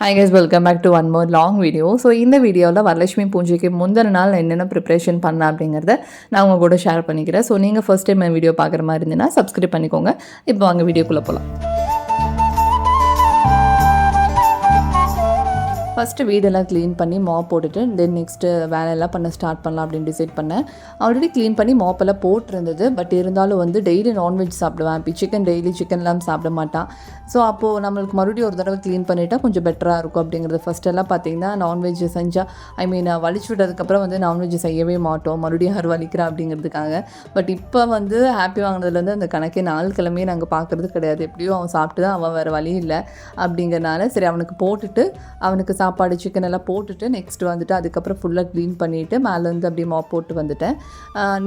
Hi guys, welcome back to one more long video. So இந்த வீடியோவில் வரலட்சுமி பூஜைக்கு முந்தின நாள் என்னென்ன ப்ரிப்ரேஷன் பண்ணலாம் அப்படிங்கிறத நான் உங்கள் கூட ஷேர் பண்ணிக்கிறேன். ஸோ நீங்கள் ஃபர்ஸ்ட் டைம் வீடியோ பார்க்குற மாதிரி இருந்தீங்கன்னா சப்ஸ்கிரைப் பண்ணிக்கோங்க. இப்போ வாங்க வீடியோக்குள்ளே போகலாம். ஃபஸ்ட்டு வீடெல்லாம் க்ளீன் பண்ணி மாப் போட்டுட்டு தென் நெக்ஸ்ட்டு வேலையெல்லாம் பண்ண ஸ்டார்ட் பண்ணலாம் அப்படின்னு டிசைட் பண்ணேன். ஆல்ரெடி க்ளீன் பண்ணி மாப்பெல்லாம் போட்டிருந்தது. பட் இருந்தாலும் வந்து டெய்லி நான்வெஜ் சாப்பிடுவேன். இப்போ சிக்கன் டெய்லி சிக்கன்லாம் சாப்பிட மாட்டான். ஸோ அப்போது நம்மளுக்கு மறுபடியும் ஒரு தடவை க்ளீன் பண்ணிவிட்டா கொஞ்சம் பெட்டராக இருக்கும் அப்படிங்கிறது. ஃபஸ்ட்டெல்லாம் பார்த்திங்கன்னா நான்வெஜ் செஞ்சால் வலிச்சு விட்டதுக்கப்புறம் வந்து நான்வெஜ் செய்யவே மாட்டோம், மறுபடியும் யார் வலிக்கிறா அப்படிங்கிறதுக்காக. பட் இப்போ வந்து ஹாப்பி வாங்கினதுலேருந்து அந்த கணக்கே நாள் கிழமையே நாங்கள் பார்க்குறது கிடையாது. எப்படியும் அவன் சாப்பிட்டு தான் அவன் வேறு வழி இல்லை அப்படிங்கிறனால சரி அவனுக்கு போட்டுட்டு அவனுக்கு சாப்பாடு சிக்கன் எல்லாம் போட்டுட்டு நெக்ஸ்ட் வந்துட்டு அதுக்கப்புறம் ஃபுல்லாக க்ளீன் பண்ணிவிட்டு மேலே வந்து அப்படியே மாப் போட்டு வந்துட்டேன்.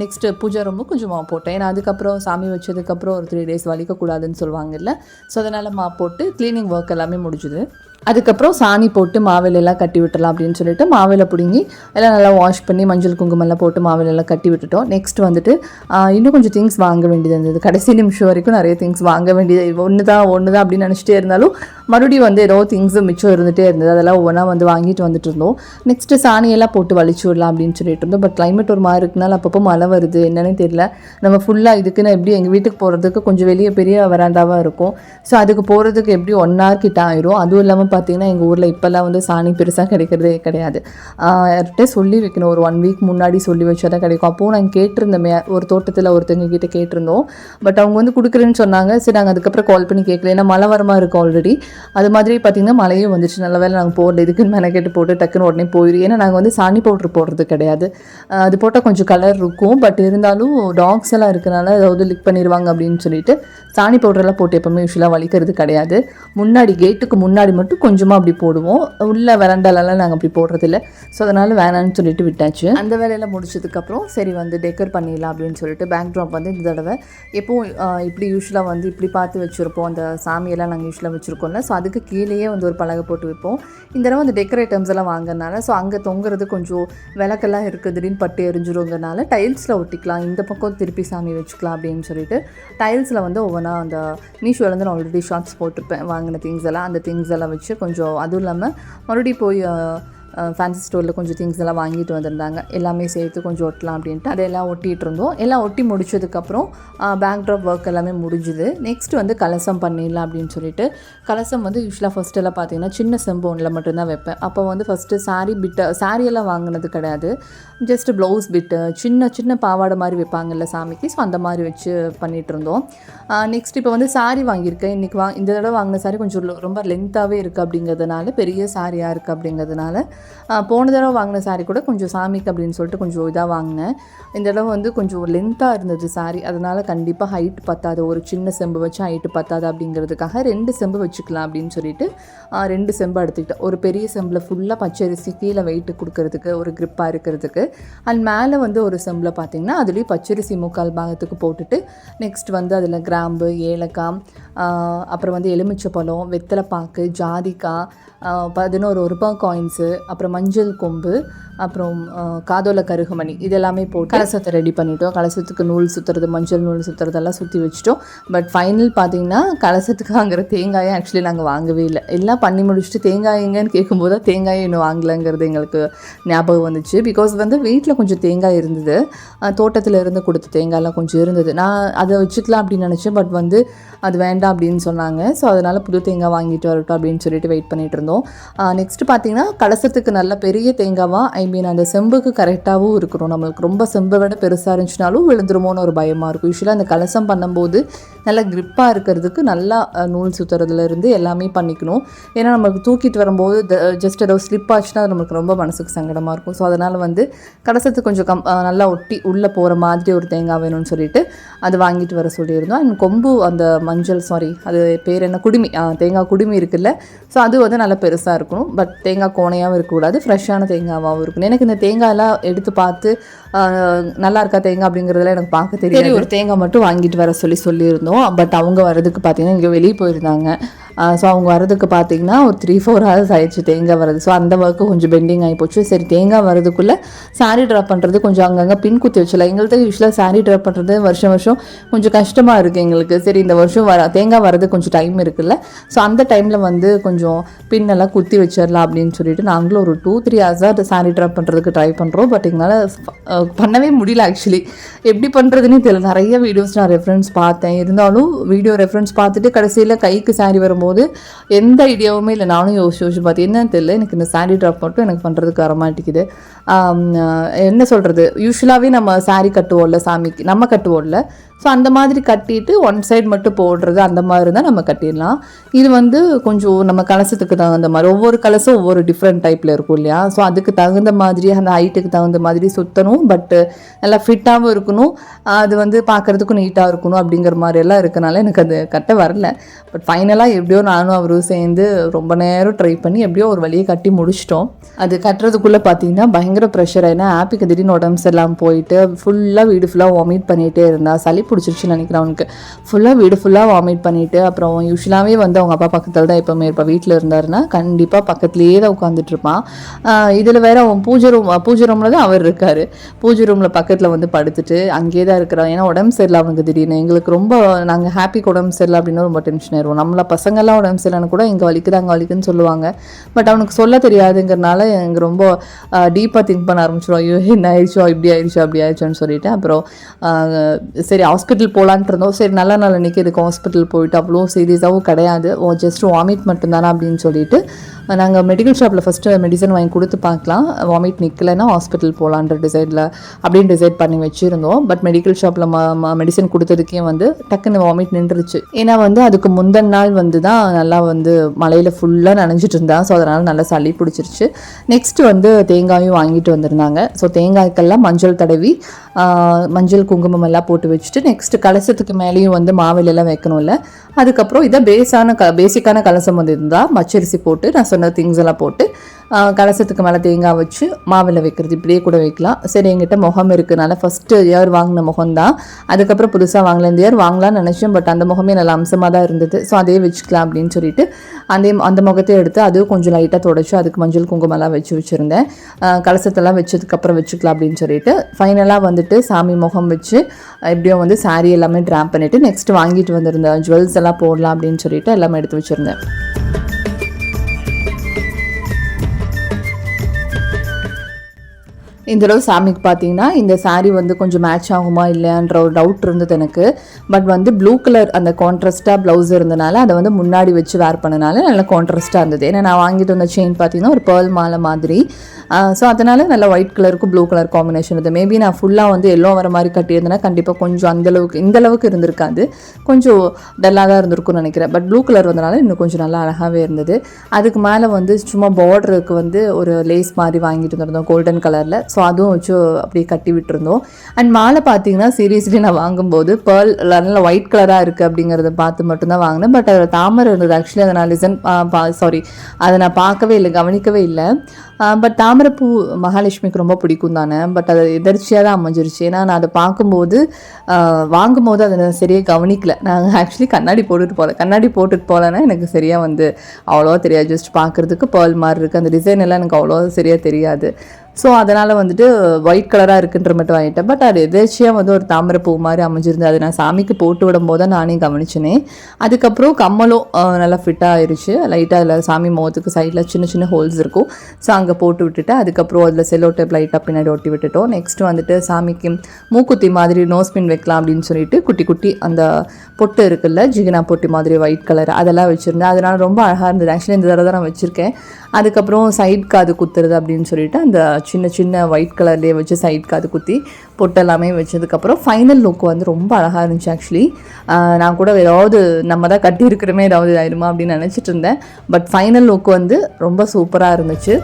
நெக்ஸ்ட்டு பூஜை ரொம்ப கொஞ்சம் மாப் போட்டேன். ஏன்னா அதுக்கப்புறம் சாமி வச்சதுக்கப்புறம் ஒரு 3 days வலிக்கக்கூடாதுன்னு சொல்லுவாங்கல்ல. ஸோ அதனால் மாப் போட்டு க்ளீனிங் ஒர்க் எல்லாமே முடிஞ்சுது. அதுக்கப்புறம் சாணி போட்டு மாவிலெல்லாம் கட்டி விட்டுலாம் அப்படின்னு சொல்லிட்டு மாவில பிடுங்கி எல்லாம் நல்லா வாஷ் பண்ணி மஞ்சள் குங்குமெல்லாம் போட்டு மாவிலெல்லாம் கட்டி விட்டுட்டோம். நெக்ஸ்ட் வந்துட்டு இன்னும் கொஞ்சம் திங்ஸ் வாங்க வேண்டியது இருந்தது. கடைசி நிமிஷம் வரைக்கும் நிறைய திங்ஸ் வாங்க வேண்டியது ஒன்று தான் அப்படின்னு நினச்சிட்டே இருந்தாலும் மறுபடியும் வந்து ஏதோ திங்ஸ் மிச்சம் இருந்துகிட்டே இருந்தது. அதெல்லாம் ஒவ்வொன்றா வந்து வாங்கிட்டு வந்துட்டு இருந்தோம். நெக்ஸ்ட்டு சாணியெல்லாம் போட்டு வலிச்சு விடலாம் அப்படின்னு சொல்லிட்டு இருந்தோம். பட் கிளைமேட் ஒரு மாதிரி இருக்குனால அப்பப்போ மழை வருது என்னன்னு தெரியல. நம்ம ஃபுல்லாக இதுக்குன்னு எப்படி எங்கள் வீட்டுக்கு போகிறதுக்கு கொஞ்சம் வெளியே பெரிய வராண்டாவாக இருக்கும். ஸோ அதுக்கு போகிறதுக்கு எப்படி 1 hour கிட்ட ஆயிரும். அதுவும் இல்லாமல் பார்த்தீங்கன்னா எங்கள் ஊரில் இப்போல்லாம் வந்து சாணி பெருசாக கிடைக்கிறதே கிடையாது. யார்கிட்ட சொல்லி வைக்கணும், ஒரு 1 week முன்னாடி சொல்லி வச்சா தான் கிடைக்கும். அப்போது நாங்கள் கேட்டிருந்தோமே ஒரு தோட்டத்தில் ஒருத்தங்க கிட்டே கேட்டிருந்தோம். பட் அவங்க வந்து கொடுக்குறேன்னு சொன்னாங்க. சரி நாங்கள் அதுக்கப்புறம் கால் பண்ணி கேட்கல, ஏன்னா மழை வரமாக இருக்கும் ஆல்ரெடி. அது மாதிரி பார்த்திங்கன்னா மழையும் வந்துச்சு. நல்ல வேலை நாங்கள் போடல, இதுக்குன்னு மெனக்கெட்டு போட்டு டக்குன்னு உடனே போயிடும். ஏன்னா நாங்கள் வந்து சாணி பவுட்ரு போடுறது கிடையாது. அது போட்டால் கொஞ்சம் கலர் இருக்கும். பட் இருந்தாலும் டாக்ஸ் எல்லாம் இருக்கனால ஏதாவது லிக் பண்ணிடுவாங்க அப்படின்னு சொல்லிட்டு சாணி பவுடரெல்லாம் போட்டு எப்போவுமே யூஸ்வலாக வலிக்கிறது கிடையாது. முன்னாடி கேட்டுக்கு முன்னாடி மட்டும் கொஞ்சமாக அப்படி போடுவோம். உள்ள வெரண்டாலெல்லாம் நாங்கள் அப்படி போடுறதில்ல. ஸோ அதனால் வேணான்னு சொல்லிட்டு விட்டாச்சு. அந்த வேலையெல்லாம் முடிச்சதுக்கப்புறம் சரி வந்து டெக்கர் பண்ணிடலாம் அப்படின்னு சொல்லிட்டு பேக் ட்ராப் வந்து இந்த தடவை எப்போவும் இப்படி யூஸ்வலாக வந்து இப்படி பார்த்து வச்சுருப்போம். அந்த சாமியெல்லாம் நாங்கள் யூஸ்வலாக வச்சுருக்கோம்ல. ஸோ அதுக்கு கீழேயே வந்து ஒரு பலகை போட்டு வைப்போம். இந்த தடவை அந்த டெக்கர் ஐட்டம்ஸ் எல்லாம் வாங்கினால ஸோ அங்கே தொங்குறது கொஞ்சம் விளக்கெல்லாம் இருக்குது, திடீர்னு பட்டு எரிஞ்சிருங்கிறனால டைல்ஸில் ஒட்டிக்கலாம், இந்த பக்கம் திருப்பி சாமி வச்சுக்கலாம் அப்படின்னு சொல்லிட்டு டைல்ஸில் வந்து ஒவ்வொன்றா அந்த மீஷோலேருந்து நான் ஆல்ரெடி ஷார்ட்ஸ் போட்டிருப்பேன் வாங்கின திங்ஸ் எல்லாம். அந்த திங்ஸ் எல்லாம் வச்சு கொஞ்சம் அதுவும் இல்லாமல் மறுபடியும் போய் ஃபேன்சி ஸ்டோரில் கொஞ்சம் திங்ஸ் எல்லாம் வாங்கிட்டு வந்திருந்தாங்க. எல்லாமே சேர்த்து கொஞ்சம் ஒட்டலாம் அப்படின்ட்டு அதையெல்லாம் ஒட்டிகிட்டு இருந்தோம். எல்லாம் ஒட்டி முடிச்சதுக்கப்புறம் பேக் ட்ராப் ஒர்க் எல்லாமே முடிஞ்சுது. நெக்ஸ்ட் வந்து கலசம் பண்ணிடலாம் அப்படின்னு சொல்லிட்டு கலசம் வந்து யூஸ்வலாக ஃபஸ்ட்டெல்லாம் பார்த்தீங்கன்னா சின்ன செம்பு ஒன்றில் மட்டும்தான் வைப்பேன். அப்போ வந்து ஃபஸ்ட்டு சாரியெல்லாம் வாங்கினது கிடையாது. ஜஸ்ட் ப்ளவுஸ் பிட்டு சின்ன சின்ன பாவாடை மாதிரி வைப்பாங்கல்ல சாமிக்கு. ஸோ அந்த மாதிரி வச்சு பண்ணிகிட்டு இருந்தோம். நெக்ஸ்ட் இப்போ வந்து சாரீ வாங்கியிருக்கேன். இன்றைக்கி இந்த தடவை வாங்கின சாரீ கொஞ்சம் ரொம்ப லென்த்தாகவே இருக்குது அப்படிங்கிறதுனால, பெரிய சாரியாக இருக்குது அப்படிங்கிறதுனால போன தடவை வாங்கின சாரீ கூட கொஞ்சம் சாமிக்கு அப்படின்னு சொல்லிட்டு கொஞ்சம் இதாக வாங்கினேன். இந்த தடவை வந்து கொஞ்சம் லென்த்தாக இருந்தது சாரீ. அதனால் கண்டிப்பாக ஹைட் பத்தாது, ஒரு சின்ன செம்பு வச்சு ஹைட்டு பத்தாது அப்படிங்கிறதுக்காக 2 செம்பு வச்சுக்கலாம் அப்படின்னு சொல்லிட்டு 2 செம்பு எடுத்துக்கிட்டேன். ஒரு பெரிய செம்பில் ஃபுல்லாக பச்சரிசி கீழே வெயிட்டு கொடுக்கறதுக்கு ஒரு க்ரிப்பாக இருக்கிறதுக்கு, அண்ட் மேலே வந்து ஒரு செம்பில் பார்த்திங்கன்னா அதுலேயும் பச்சரிசி 3/4 பாகத்துக்கு போட்டுட்டு நெக்ஸ்ட் வந்து அதில் கிராம்பு, ஏலக்காய், அப்புறம் வந்து எலுமிச்சப்பழம், வெத்தலைப்பாக்கு, ஜாதிக்காய், 11 ரூபாய் காயின்ஸு, அப்புறம் மஞ்சள் கொம்பு, அப்புறம் காதோல கருகுமணி இதெல்லாமே போட்டு கலசத்தை ரெடி பண்ணிட்டோம். கலசத்துக்கு நூல் சுற்றுறது, மஞ்சள் நூல் சுற்றுறதெல்லாம் சுற்றி வச்சுட்டோம். பட் ஃபைனல் பார்த்திங்கன்னா கலசத்துக்கு வாங்குற தேங்காயை ஆக்சுவலி நாங்கள் வாங்கவே இல்லை. எல்லாம் பண்ணி முடிச்சுட்டு தேங்காய் எங்கன்னு கேட்கும்போது தேங்காயை இன்னும் வாங்கலைங்கிறது எங்களுக்கு ஞாபகம் வந்துச்சு. பிகாஸ் வந்து வீட்டில் கொஞ்சம் தேங்காய் இருந்தது, தோட்டத்தில் இருந்து கொடுத்த தேங்காயெல்லாம் கொஞ்சம் இருந்தது. நான் அதை வச்சுக்கலாம் அப்படின்னு நினச்சேன். பட் வந்து அது வேண்டாம் அப்படின்னு சொன்னாங்க. ஸோ அதனால் புது தேங்காய் வாங்கிட்டு வரட்டும் அப்படின்னு சொல்லிட்டு வெயிட் பண்ணிகிட்டு இருந்தோம். நெக்ஸ்ட்டு பார்த்திங்கன்னா கலசத்துக்கு நல்ல பெரிய தேங்காவாக அந்த செம்புக்கு கரெக்டாகவும் இருக்கணும். நம்மளுக்கு ரொம்ப செம்பை விட பெருசாக இருந்துச்சுனாலும் விழுந்துருமோன்னு ஒரு பயமாக இருக்கும். யூஸ்வலாக அந்த கலசம் பண்ணும்போது நல்லா க்ரிப்பாக இருக்கிறதுக்கு நல்லா நூல் சுற்றுறதுலேருந்து எல்லாமே பண்ணிக்கணும். ஏன்னா நம்மளுக்கு தூக்கிட்டு வரும்போது ஜஸ்ட் ஏதோ ஸ்லிப் ஆச்சுன்னா அது நம்மளுக்கு ரொம்ப மனசுக்கு சங்கடமாக இருக்கும். ஸோ அதனால் வந்து கலசத்துக்கு கொஞ்சம் நல்லா ஒட்டி உள்ளே போகிற மாதிரி ஒரு தேங்காய் வேணும்னு சொல்லிட்டு அது வாங்கிட்டு வர சொல்லியிருந்தோம். அண்ட் கொம்பு அந்த அது பேர் என்ன, குடுமி, தேங்காய் குடுமி இருக்குல்ல. ஸோ அது வந்து நல்லா பெருசாக இருக்கணும். பட் தேங்காய் கோணையாகவும் இருக்கக்கூடாது, ஃப்ரெஷ்ஷான தேங்காவாகவும் இருக்கணும். எனக்கு இந்த தேங்காயெல்லாம் எடுத்து பார்த்து நல்லா இருக்கா தேங்காய் அப்படிங்கிறதுல எனக்கு பார்க்க தெரியும். ஒரு தேங்காய் மட்டும் வாங்கிட்டு வர சொல்லியிருந்தோம். பட் அவங்க வரதுக்கு பார்த்தீங்கன்னா இங்கே வெளியே போயிருந்தாங்க. ஸோ அவங்க வரதுக்கு பார்த்தீங்கன்னா ஒரு 3-4 ஹவர்ஸ் ஆயிடுச்சு தேங்காய் வரது. ஸோ அந்த ஒர்க்கு கொஞ்சம் பெண்டிங் ஆகி போச்சு. சரி தேங்காய் வரதுக்குள்ளே சாரீ ட்ராப் பண்ணுறது கொஞ்சம் அங்கங்கே பின் குத்தி வச்சல. எங்கள்கிட்ட யூஸ்வலாக சாரீ ட்ராப் பண்ணுறது வருஷம் கொஞ்சம் கஷ்டமாக இருக்குது எங்களுக்கு. சரி இந்த வருஷம் தேங்காய் வரது கொஞ்சம் டைம் இருக்குல்ல, ஸோ அந்த டைமில் வந்து கொஞ்சம் பின்னெல்லாம் குத்தி வச்சிடலாம் அப்படின்னு சொல்லிட்டு நாங்களும் ஒரு 2-3 ஹவர்ஸாக சாரீ ட்ராப் பண்ணுறதுக்கு ட்ரை பண்ணுறோம். பட் எங்களால் பண்ணவே முடியல. ஆக்சுவலி எப்படி பண்ணுறதுன்னே தெரியல. நிறைய வீடியோஸ் நான் ரெஃபரன்ஸ் பார்த்தேன். இருந்தாலும் வீடியோ ரெஃபரன்ஸ் பார்த்துட்டு கடைசியில் கைக்கு சாரீ வரும்போது எந்த ஐடியாவுமே இல்லை. நானும் யோசிச்சு பார்த்தேன் என்னன்னு தெரியல, எனக்கு இந்த சாரீ ட்ராப் மட்டும் எனக்கு பண்ணுறதுக்கு வரமாட்டேங்குது. என்ன சொல்கிறது, யூஸ்வலாகவே நம்ம சாரீ கட்டுவோம்ல சாமிக்கு, நம்ம கட்டுவோம்ல, ஸோ அந்த மாதிரி கட்டிட்டு ஒன் சைட் மட்டும் போடுறது அந்த மாதிரி தான் நம்ம கட்டிடலாம். இது வந்து கொஞ்சம் நம்ம கலசத்துக்கு தகுந்த மாதிரி, ஒவ்வொரு கலசம் ஒவ்வொரு டிஃப்ரெண்ட் டைப்பில் இருக்கும் இல்லையா, ஸோ அதுக்கு தகுந்த மாதிரி அந்த ஹைட்டுக்கு தகுந்த மாதிரி சுற்றணும். பட்டு நல்லா ஃபிட்டாகவும் இருக்கணும், அது வந்து பார்க்குறதுக்கும் நீட்டாக இருக்கணும் அப்படிங்கிற மாதிரி எல்லாம் இருக்கனால எனக்கு அது கட்ட வரல. பட் ஃபைனலாக எப்படியோ நானும் அவரும் சேர்ந்து ரொம்ப நேரம் ட்ரை பண்ணி எப்படியோ ஒரு வழியை கட்டி முடிச்சிட்டோம். அது கட்டுறதுக்குள்ளே பார்த்தீங்கன்னா பயங்கர ப்ரெஷர். ஏன்னா ஹாப்பிக்கு திடீர்னு உடம்பு சரியில்லாமல் போயிட்டு ஃபுல்லாக வீடு ஃபுல்லாக வாமிட் பண்ணிகிட்டே இருந்தா. சளி பிடிச்சிருச்சுன்னு நினைக்கிறேன் அவனுக்கு. வீடு ஃபுல்லாக வாமிட் பண்ணிவிட்டு அப்புறம் யூஸ்வலாகவே வந்து அவங்க அப்பா பக்கத்தில் தான் எப்போவுமே இருப்பான். வீட்டில் இருந்தாருன்னா கண்டிப்பாக பக்கத்துலேயே தான் உட்காந்துட்டு இருப்பான். இதில் வேறு அவன் பூஜை ரூமில் தான் அவர் இருக்கார். பூஜை ரூமில் பக்கத்தில் வந்து படுத்துட்டு அங்கேயே தான் இருக்கிறான். ஏன்னா உடம்பு சரியில்லை அவனுக்கு திடீர்னு. எங்களுக்கு ரொம்ப, நாங்கள் ஹாப்பிக்கு உடம்பு சரியில்லை அப்படின்னா ரொம்ப டென்ஷன் ஆயிடுவோம். நம்மள பசங்கள்லாம் உடம்பு சரியில்லைன்னு கூட இங்கே வலிக்குது அங்கே வலிக்குதுன்னு சொல்லுவாங்க. பட் அவனுக்கு சொல்ல தெரியாதுங்கிறனால எங்கள் ரொம்ப டீப்பாக திங்க் பண்ண ஆரம்பிச்சிடும். ஐயோ என்ன ஆயிடுச்சோ, இப்படி ஆயிடுச்சோ அப்படி ஆயிடுச்சோன்னு சொல்லிட்டு அப்புறம் சரி ஹாஸ்பிட்டல் போகலான்ட்டு இருந்தோம். சரி நல்ல அன்றைக்கி இதுக்கு ஹாஸ்பிட்டல் போயிட்டு அவ்வளோ சீரியஸாகவும் கிடையாது, ஜஸ்ட் வாமிட் மட்டும்தானா அப்படின்னு சொல்லிட்டு நாங்கள் மெடிக்கல் ஷாப்பில் ஃபஸ்ட்டு மெடிசன் வாங்கி கொடுத்து பார்க்கலாம், வாமிட் நிற்கலைன்னா ஹாஸ்பிட்டல் போகலான்ற டிசைட் பண்ணி வச்சுருந்தோம். பட் மெடிக்கல் ஷாப்பில் மெடிசன் கொடுத்ததுக்கே வந்து டக்குன்னு வாமிட் நின்றுச்சு. ஏன்னா வந்து அதுக்கு முந்தின நாள் வந்து தான் நல்லா வந்து மலையில் ஃபுல்லாக நனைஞ்சிட்டு இருந்தான். ஸோ அதனால் நல்லா சளி பிடிச்சிருச்சு. நெக்ஸ்ட்டு வந்து தேங்காயும் வாங்கிட்டு வந்திருந்தாங்க. ஸோ தேங்காய்க்கெல்லாம் மஞ்சள் தடவி மஞ்சள் குங்குமம் எல்லாம் போட்டு வச்சுட்டு நெக்ஸ்ட்டு கலசத்துக்கு மேலேயும் வந்து மாவிலெல்லாம் வைக்கணும்ல. அதுக்கப்புறம் இதை பேசிக்கான கலசம் வந்து இருந்தால் பச்சரிசி போட்டு நான் சொன்ன திங்ஸ் எல்லாம் போட்டு கலசத்துக்கு மேலே தேங்காய் வச்சு மாவில் வைக்கிறது. இப்படியே கூட வைக்கலாம். சரி எங்கிட்ட முகம் இருக்குனால ஃபஸ்ட்டு இயர் வாங்கின முகம் தான், அதுக்கப்புறம் புதுசாக வாங்கல. இந்த இயர் வாங்கலாம்னு நினச்சேன். பட் அந்த முகமே நல்ல அம்சமாக தான் இருந்தது. ஸோ அதே வச்சுக்கலாம் அப்படின்னு சொல்லிட்டு அந்த முகத்தை எடுத்து அதுவும் கொஞ்சம் லைட்டாக தொடச்சி அதுக்கு மஞ்சள் குங்குமெல்லாம் வச்சுருந்தேன். கலசத்தெல்லாம் வச்சதுக்கப்புறம் வச்சுக்கலாம் அப்படின்னு சொல்லிட்டு ஃபைனலாக வந்துட்டு சாமி முகம் வச்சு எப்படியோ வந்து சாரீ எல்லாமே ட்ராப் பண்ணிவிட்டு நெக்ஸ்ட் வாங்கிட்டு வந்திருந்தேன் ஜுவல்ஸ் எல்லாம் போடலாம் அப்படின்னு சொல்லிட்டு எல்லாமே எடுத்து வச்சுருந்தேன். இந்த தடவை சாமிக்கு பார்த்தீங்கன்னா இந்த சாரீ வந்து கொஞ்சம் மேட்ச் ஆகுமா இல்லையான்ற ஒரு டவுட் இருந்தது எனக்கு. பட் வந்து ப்ளூ கலர் அந்த கான்ட்ராஸ்ட்டாக ப்ளவுஸ் இருந்தனால அதை வந்து முன்னாடி வச்சு வேர் பண்ணனால நல்லா கான்ட்ராஸ்ட்டாக இருந்தது. ஏன்னா நான் வாங்கிட்டு வந்த செயின் பார்த்தீங்கன்னா ஒரு பேர்ல் மாலை மாதிரி. ஸோ அதனால் நல்லா ஒயிட் கலருக்கும் ப்ளூ கலர் காம்பினேஷன் இருந்தது. மேபி நான் ஃபுல்லாக வந்து எல்லோ வர மாதிரி கட்டியிருந்தேன்னா கண்டிப்பாக கொஞ்சம் இந்தளவுக்கு இருந்திருக்காது, கொஞ்சம் டல்லாக தான் இருந்திருக்கும்னு நினைக்கிறேன். பட் ப்ளூ கலர் வந்தனால இன்னும் கொஞ்சம் நல்லா அழகாகவே இருந்தது. அதுக்கு மேலே வந்து சும்மா பார்டருக்கு வந்து ஒரு லேஸ் மாதிரி வாங்கிட்டு வந்திருந்தோம் கோல்டன் கலரில். ஸோ அதுவும் வச்சு அப்படியே கட்டி விட்டுருந்தோம். அண்ட் மாலை பார்த்தீங்கன்னா சீரியஸ்லி நான் வாங்கும்போது பேர்ல் நல்லா ஒயிட் கலராக இருக்குது அப்படிங்கிறத பார்த்து மட்டும்தான் வாங்கினேன். பட் அதில் தாமரை இருந்தது. ஆக்சுவலி அதை நான் அதை நான் பார்க்கவே இல்லை, கவனிக்கவே இல்லை. பட் தாமரைப்பூ மகாலட்சுமிக்கு ரொம்ப பிடிக்கும் தானே. பட் அது எதர்ச்சியாக தான் அமைஞ்சிருச்சு. ஏன்னா நான் அதை வாங்கும்போது அதை நான் சரியாக கவனிக்கல. நான் ஆக்சுவலி கண்ணாடி போட்டுட்டு போகலன்னா எனக்கு சரியாக வந்து அவ்வளோவா தெரியாது. ஜஸ்ட் பார்க்குறதுக்கு பேர்ல் மாதிரி இருக்குது, அந்த டிசைன் எல்லாம் எனக்கு அவ்வளோவா சரியாக தெரியாது. ஸோ அதனால் வந்துட்டு ஒயிட் கலராக இருக்குன்ற மட்டும் வாங்கிட்டேன். பட் அது எதேச்சியாக வந்து ஒரு தாமரை பூ மாதிரி அமைஞ்சிருந்தது. அது நான் சாமிக்கு போட்டு விடும்போது தான் நானே கவனிச்சினே. அதுக்கப்புறம் கம்மலும் நல்லா ஃபிட்டாக ஆயிடுச்சு. லைட்டாக அதில் சாமி முகத்துக்கு சைடில் சின்ன சின்ன ஹோல்ஸ் இருக்கும். ஸோ அங்கே போட்டு விட்டுட்டு அதுக்கப்புறம் அதில் செல்லோ டேப் லைட்டாக பின்னாடி ஒட்டி விட்டுட்டோம். நெக்ஸ்ட்டு வந்துட்டு சாமிக்கு மூக்குத்தி மாதிரி நோஸ் பின் வைக்கலாம் அப்படின்னு சொல்லிட்டு குட்டி குட்டி அந்த பொட்டு இருக்குல்ல, ஜிகினா பொட்டி மாதிரி ஒயிட் கலர், அதெல்லாம் வச்சுருந்தேன். அதனால் ரொம்ப அழகாக இருந்தது. ஆக்சுவலி இந்த தடவை தான் நான் வச்சுருக்கேன். அதுக்கப்புறம் சைட் காது குத்துறது அப்படின்னு சொல்லிட்டு அந்த சின்ன சின்ன ஒயிட் கலர்லேயே வச்சு சைட் காது குத்தி பொட்டெல்லாமே வச்சதுக்கப்புறம் ஃபைனல் லுக் வந்து ரொம்ப அழகாக இருந்துச்சு. ஆக்சுவலி நான் கூட ஏதாவது நம்ம தான் கட்டி இருக்கிறமே ஏதாவது ஆயிடுமா அப்படின்னு நினச்சிட்டு இருந்தேன். பட் ஃபைனல் லுக் வந்து ரொம்ப சூப்பராக இருந்துச்சு.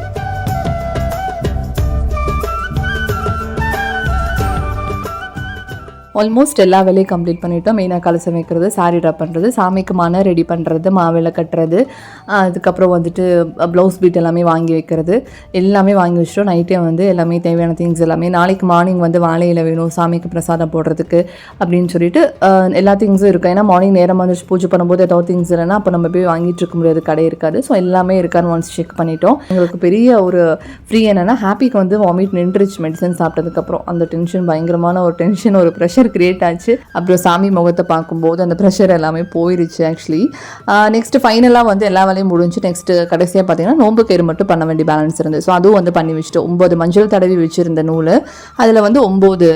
ஆல்மோஸ்ட் எல்லா வேலையும் கம்ப்ளீட் பண்ணிவிட்டோம். மெயினாக கலசம் வைக்கிறது, சாரி ட்ராப் பண்ணுறது, சாமிக்கு மனை ரெடி பண்ணுறது, மாவிளை கட்டுறது, அதுக்கப்புறம் வந்துட்டு ப்ளவுஸ் பீட் எல்லாமே வாங்கி வைக்கிறது, எல்லாமே வாங்கி வச்சிட்டோம். நைட்டே வந்து எல்லாமே தேவையான திங்ஸ் எல்லாமே நாளைக்கு மார்னிங் வந்து வாழையில வேணும் சாமிக்கு பிரசாதம் போடுறதுக்கு அப்படின்னு சொல்லிட்டு எல்லா திங்ஸும் இருக்கும். ஏன்னா மார்னிங் நேரமாக வந்துச்சு பூஜை பண்ணும்போது ஏதாவது திங்ஸ் இல்லைன்னா அப்போ நம்ம போய் வாங்கிட்டு இருக்க முடியாது, கடை இருக்காது. ஸோ எல்லாமே இருக்கான்னு ஒன்ஸ் செக் பண்ணிட்டோம். எங்களுக்கு பெரிய ஒரு ஃப்ரீ என்னென்னா ஹாப்பிக்கு வந்து வாமிட் நின்றுச்சு மெடிசன் சாப்பிட்டதுக்கப்புறம். அந்த டென்ஷன் பயங்கரமான ஒரு டென்ஷன், ஒரு ப்ரெஷர் கிரியேட் ஆச்சு. அப்புறம் சாமி முகத்தை பார்க்கும்போது அந்த ப்ரெஷர் எல்லாமே போயிருச்சு ஆக்சுவலி. நெக்ஸ்ட் ஃபைனலாக வந்து எல்லா வேலையும் முடிஞ்சு நெக்ஸ்ட் கடைசியாக பார்த்தீங்கன்னா நோம்பு கயிறு மட்டும் பண்ண வேண்டிய பேலன்ஸ் இருந்தது. ஸோ அதுவும் வந்து பண்ணி வச்சுட்டு 9 மஞ்சள் தடவி வச்சுருந்த நூல் அதில் வந்து 9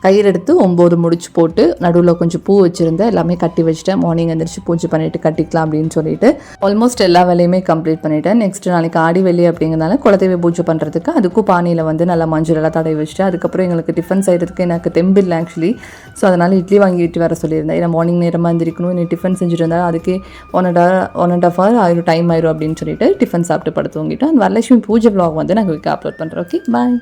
கயிறு எடுத்து 9 முடிச்சு போட்டு நடுவில் கொஞ்சம் பூ வச்சுருந்தேன், எல்லாமே கட்டி வச்சுட்டேன். மார்னிங் எழுந்திரிச்சு பூஜை பண்ணிவிட்டு கட்டிக்கலாம் அப்படின்னு சொல்லிட்டு ஆல்மோஸ்ட் எல்லா வேலையுமே கம்ப்ளீட் பண்ணிவிட்டேன். நெக்ஸ்ட் நாளைக்கு ஆடி வெள்ளி அப்படிங்கிறதுனால குலதெய்வ பூஜை பண்ணுறதுக்கு அதுக்கும் பானியில் வந்து நல்லா மஞ்சள் எல்லாம் தடவி வச்சுட்டு அதுக்கப்புறம் எங்களுக்கு டிஃபன் செய்கிறதுக்கு எனக்கு தெம்பில்லை ஆக்சுவலி. ஸோ அதனால் இட்லி வாங்கிட்டு வர சொல்லியிருந்தேன். ஏன்னா மார்னிங் நேரமாக இருந்திருக்கணும், இன்னும் டிஃபன் செஞ்சுட்டு இருந்தாலும் அதுக்கே 1.5 hour ஆயிரும், டைம் ஆயிரும் அப்படின்னு சொல்லிட்டு டிஃபன் சாப்பிட்டு படுத்து தூங்கிட்டோம். அந்த வரலட்சுமி பூஜை vlog வந்து நாங்கள் அப்லோட் பண்ணுறோம். ஓகே, பாய்.